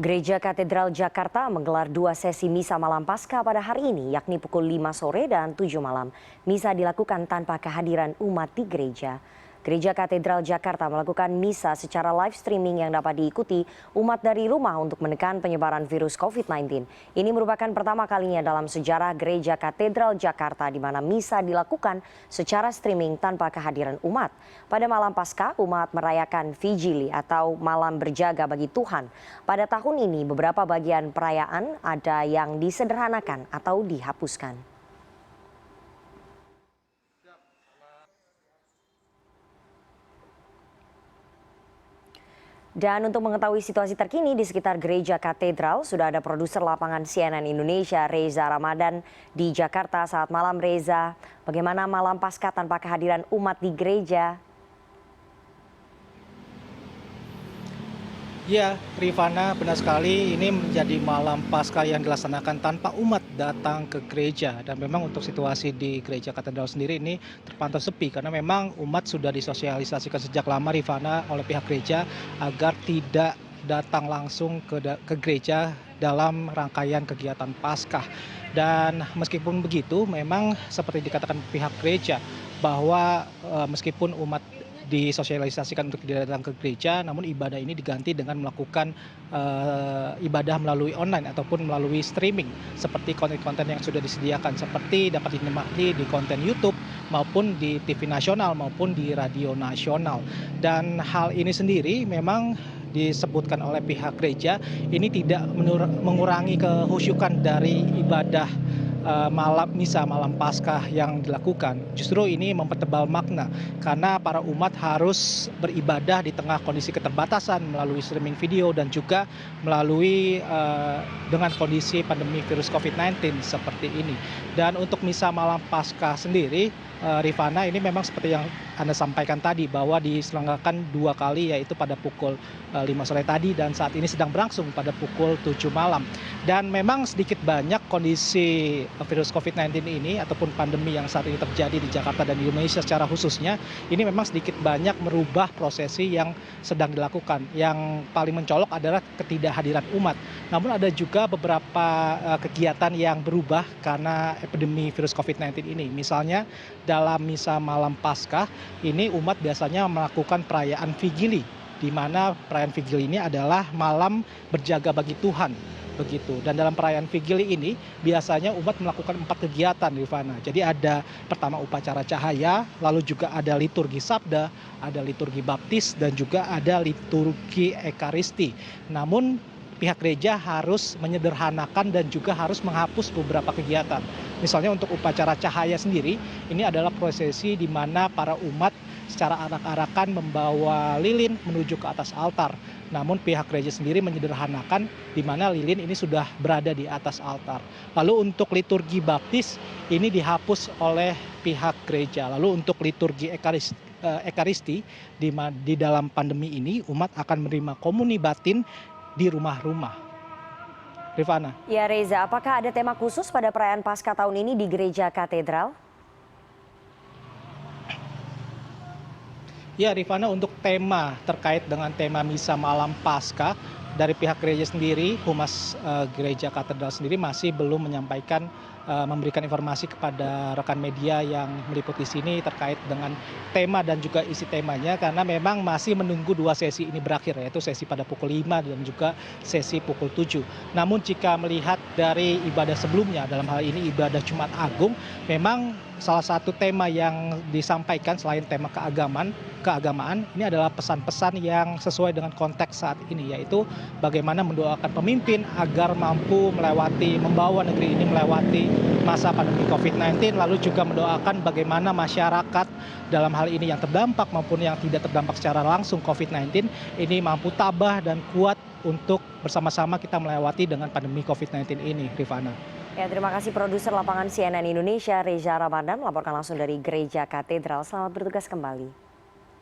Gereja Katedral Jakarta menggelar 2 sesi misa malam Paskah pada hari ini, yakni pukul 5 sore dan 7 malam. Misa dilakukan tanpa kehadiran umat di gereja. Gereja Katedral Jakarta melakukan misa secara live streaming yang dapat diikuti umat dari rumah untuk menekan penyebaran virus COVID-19. Ini merupakan pertama kalinya dalam sejarah Gereja Katedral Jakarta di mana misa dilakukan secara streaming tanpa kehadiran umat. Pada malam Paskah, umat merayakan Vigili atau malam berjaga bagi Tuhan. Pada tahun ini, beberapa bagian perayaan ada yang disederhanakan atau dihapuskan. Dan untuk mengetahui situasi terkini di sekitar Gereja Katedral, sudah ada produser lapangan CNN Indonesia, Reza Ramadan di Jakarta. Saat malam, Reza. Bagaimana malam Paskah tanpa kehadiran umat di gereja? Ya, Rifana, benar sekali ini menjadi malam Paskah yang dilaksanakan tanpa umat datang ke gereja. Dan memang untuk situasi di Gereja Katedral sendiri ini terpantau sepi karena memang umat sudah disosialisasikan sejak lama, Rifana, oleh pihak gereja agar tidak datang langsung ke gereja dalam rangkaian kegiatan Paskah. Dan meskipun begitu, memang seperti dikatakan pihak gereja bahwa meskipun umat disosialisasikan untuk tidak datang ke gereja, namun ibadah ini diganti dengan melakukan ibadah melalui online ataupun melalui streaming seperti konten-konten yang sudah disediakan, seperti dapat dinikmati di konten YouTube maupun di TV nasional maupun di radio nasional. Dan hal ini sendiri memang disebutkan oleh pihak gereja ini tidak mengurangi kehusyukan dari ibadah malam misa malam Paskah yang dilakukan. Justru ini mempertebal makna karena para umat harus beribadah di tengah kondisi keterbatasan melalui streaming video dan juga melalui dengan kondisi pandemi virus COVID-19 seperti ini. Dan untuk misa malam Paskah sendiri, Rifana, ini memang seperti yang Anda sampaikan tadi bahwa diselenggarakan 2 kali, yaitu pada pukul 5 sore tadi dan saat ini sedang berlangsung pada pukul 7 malam. Dan memang sedikit banyak kondisi virus COVID-19 ini ataupun pandemi yang saat ini terjadi di Jakarta dan di Indonesia secara khususnya, ini memang sedikit banyak merubah prosesi yang sedang dilakukan. Yang paling mencolok adalah ketidakhadiran umat. Namun ada juga beberapa kegiatan yang berubah karena epidemi virus COVID-19 ini. Misalnya dalam misa malam Paskah ini umat biasanya melakukan perayaan Vigili, di mana perayaan Vigili ini adalah malam berjaga bagi Tuhan. Begitu. Dan dalam perayaan Vigili ini biasanya umat melakukan 4 kegiatan, Rifana. Jadi ada pertama upacara cahaya, lalu juga ada liturgi sabda, ada liturgi baptis, dan juga ada liturgi ekaristi. Namun pihak gereja harus menyederhanakan dan juga harus menghapus beberapa kegiatan. Misalnya untuk upacara cahaya sendiri, ini adalah prosesi di mana para umat secara arak-arakan membawa lilin menuju ke atas altar. Namun pihak gereja sendiri menyederhanakan di mana lilin ini sudah berada di atas altar. Lalu untuk liturgi baptis ini dihapus oleh pihak gereja. Lalu untuk liturgi ekaristi di dalam pandemi ini umat akan menerima komuni batin di rumah-rumah. Rifana. Ya, Reza, apakah ada tema khusus pada perayaan Paskah tahun ini di Gereja Katedral? Ya, Rifana, untuk tema terkait dengan tema misa malam Paskah dari pihak gereja sendiri, Humas Gereja Katedral sendiri masih belum menyampaikan memberikan informasi kepada rekan media yang meliput di sini terkait dengan tema dan juga isi temanya karena memang masih menunggu 2 sesi ini berakhir, yaitu sesi pada pukul 5 dan juga sesi pukul 7. Namun jika melihat dari ibadah sebelumnya, dalam hal ini ibadah Jumat Agung, memang salah satu tema yang disampaikan selain tema keagamaan ini adalah pesan-pesan yang sesuai dengan konteks saat ini, yaitu bagaimana mendoakan pemimpin agar mampu membawa negeri ini melewati masa pandemi COVID-19, lalu juga mendoakan bagaimana masyarakat dalam hal ini yang terdampak maupun yang tidak terdampak secara langsung COVID-19 ini mampu tabah dan kuat untuk bersama-sama kita melewati dengan pandemi COVID-19 ini, Rifana. Ya, terima kasih produser lapangan CNN Indonesia, Reza Ramadan, melaporkan langsung dari Gereja Katedral. Selamat bertugas kembali.